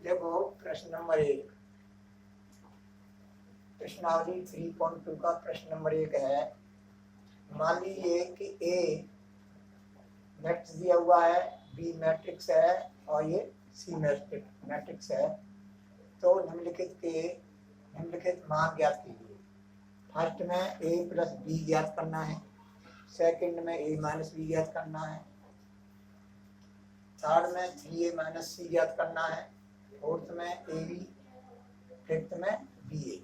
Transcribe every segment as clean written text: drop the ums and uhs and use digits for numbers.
देखो प्रश्न नंबर 1, प्रश्नावली 3.2 का प्रश्न नंबर 1 है। मान लीजिए कि ए मैट्रिक्स दिया हुआ है, बी मैट्रिक्स है और ये सी मैट्रिक्स है। तो निम्नलिखित मान ज्ञात कीजिए। फर्स्ट में ए प्लस बी ज्ञात करना है, सेकंड में ए माइनस बी ज्ञात करना है, थर्ड में 3a माइनस सी ज्ञात करना है, फोर्थ में ए बी, फिफ्थ में बी ए।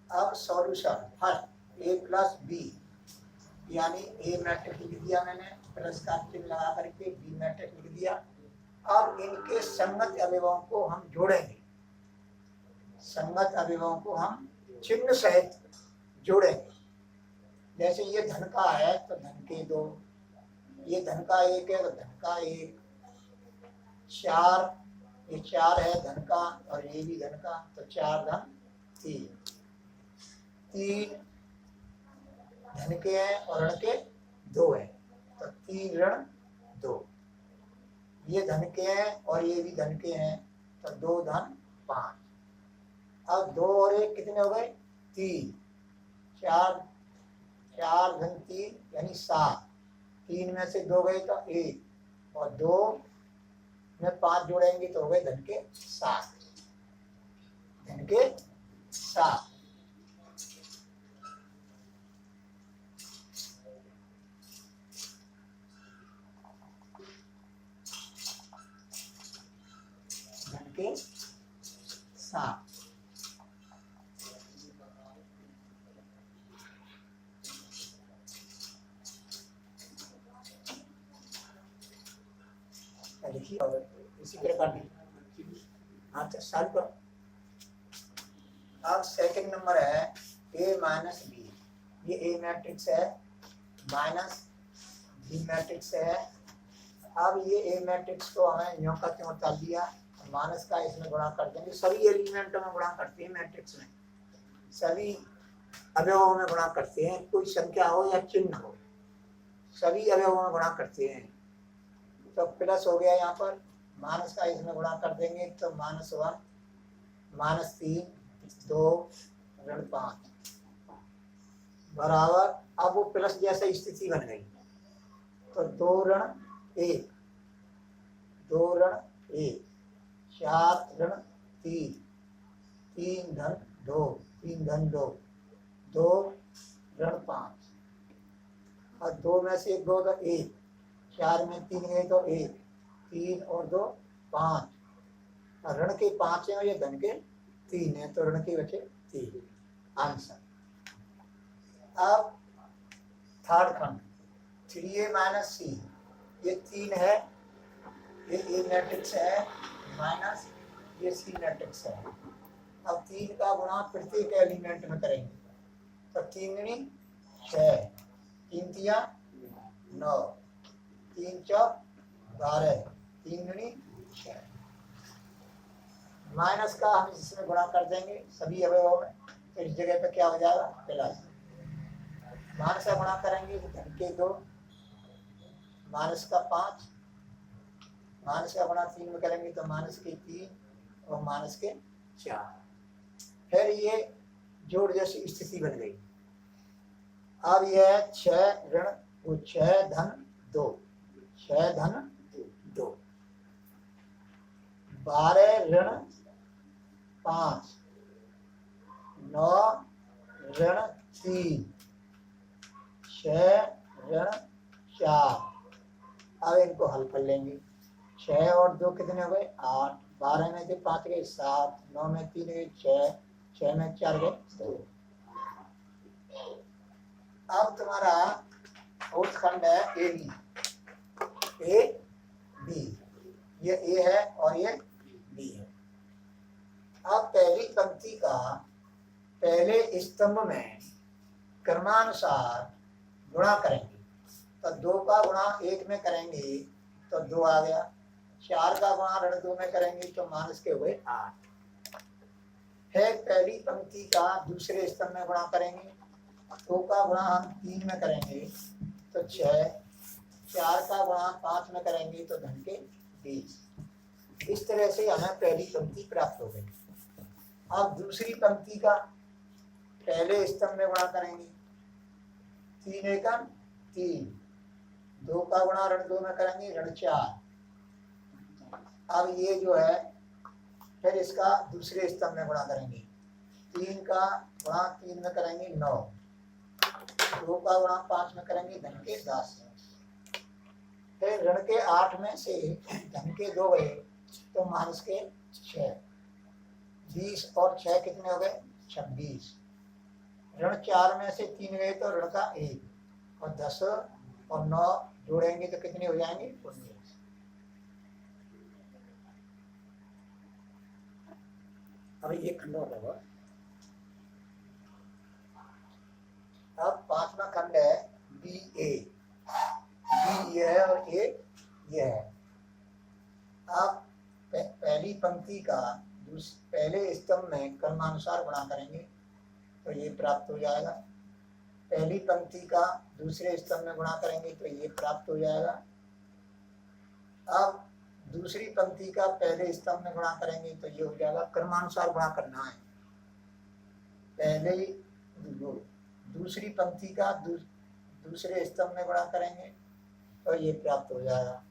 अब solution, first A plus B यानी ए मैट्रिक्स लिख दिया मैंने, प्लस का चिन्ह लगा करके बी मैट्रिक्स लिख दिया। अब इनके संगत अवयवों को हम जोड़ेंगे, संगत अवयवों को हम चिन्ह सहित जोड़ेंगे। जैसे ये धन का है तो धन के 2, ये धन का 1 है तो धन का 1, 4, ये 4 है धन का और ये भी धन का, तो 4 धन 3, 3 धन के हैं और ऋण के 2 है, तो 3 ऋण 2। ये धन के हैं और ये भी धन के हैं, तो 2 धन 5। अब 2 और 1 कितने हो गए? 3, 4 धन 3 यानी 7, 3 में से 2 गए तो 1 और 2 में 5 जोड़ेंगे तो हो गए धन के 7, धन के 7। धन के 7। लिखिए और इसी तरह कर दी। हाँ तो सॉल्व करो। अब सेकंड नंबर है ए माइनस बी, ये ए मैट्रिक्स है माइनस बी मैट्रिक्स है। अब ये ए मैट्रिक्स को हमें यूं का त्यों डाल दिया, माइनस का इसमें गुणा कर देंगे। सभी एलिमेंटों में गुणा करते हैं मैट्रिक्स में, सभी अवयवों में गुणा करते हैं, कोई संख्या हो या चिन्ह हो, सभी अवयवों में गुणा करते हैं। तो प्लस हो गया यहाँ पर, माइनस का इसमें गुणा कर देंगे तो -1 -3 2 ऋण 5 बराबर। अब वो प्लस जैसे स्थिति बन गई तो 2 ऋण 1, 2 ऋण 1, 4 ऋण 3, 3 धन 2, 3 धन 2, 2 ऋण 5 और 2 में से 2 तो 1, 4 में 3 गए तो 1, 3 और 2 5, ऋण के 5 है और ये धन के 3 है तो ऋण के बचे 3 आंसर। अब थर्ड खंड 3a माइनस सी, ये 3 है, ये ए मैट्रिक्स है माइनस ये सी मैट्रिक्स है। अब 3 का गुणा प्रत्येक एलिमेंट में करेंगे तो 3 गुणी 6, 3 तिया 9, 3 चौक 12, 3 गुणी 6। माइनस का हम इसमें गुणा कर देंगे सभी अवयवों में, तो इस जगह पे क्या हो जाएगा प्लस। माइनस का गुणा करेंगे तो धन के 2, माइनस का 5, माइनस का गुणा 3 में करेंगे तो माइनस के 3 और माइनस के 4। फिर ये जोड़ जैसी स्थिति बन गई। अब यह 6 ऋण 6 धन 2, 6 धन 2, 12 ऋण 5, 9 ऋण 3, 6 ऋण 4। अब इनको हल कर लेंगे। 6 और 2 कितने हो गए 8, 12 में से 5 गए 7, 9 में 3 गए 6, 6 में 4 गए 2। अब तुम्हारा फोर्थ खंड है ए बी, ये ए है और ये बी है। अब पहली पंक्ति का पहले स्तंभ में क्रमानुसार गुणा करेंगे तो 2 का गुणा 1 में करेंगे तो 2 आ गया, 4 का गुणा ऋण 2 में करेंगे तो माइनस के हुए 8। फिर पहली पंक्ति का दूसरे स्तंभ में गुणा करेंगे, 2 का गुणा हम 3 में करेंगे तो 6, 4 का गुणा 5 में करेंगे तो धन के 20, इस तरह से हमें पहली पंक्ति प्राप्त हो गई। अब दूसरी पंक्ति का पहले स्तंभ में गुणा करेंगे, 3 एकम 3, 2 का गुणा ऋण 2 में करेंगे ऋण 4। अब ये जो है फिर इसका दूसरे स्तंभ में गुणा करेंगे, 3 का गुणा 3 में करेंगे 9, 2 का गुणा 5 में करेंगे धन के 10। फिर ऋण के 8 में से धन के 2 गए तो माइनस के 6, 20 और 6 कितने हो गए 26। ऋण 4 में से 3 गए तो ऋण का 1 और 10 और 9 जोड़ेंगे तो कितने हो जाएंगे 19। अब ये खंड होगा। अब 5वां खंड है बी ए, बी ये है और ए ये है। अब पहली पंक्ति का पहले स्तंभ में क्रमानुसार गुणा करेंगे तो ये प्राप्त हो जाएगा। पहली पंक्ति का दूसरे स्तंभ में गुणा करेंगे तो ये प्राप्त हो जाएगा। अब दूसरी पंक्ति का पहले स्तंभ में गुणा करेंगे तो ये हो जाएगा। क्रमानुसार गुणा करना है। पहले दूसरी पंक्ति का दूसरे स्तंभ में गुणा करेंगे तो ये प्राप्त हो जाएगा,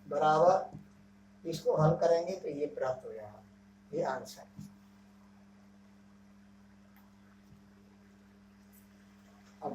बराबर इसको हल करेंगे तो ये प्राप्त हो जाएगा। ये आंसर। अब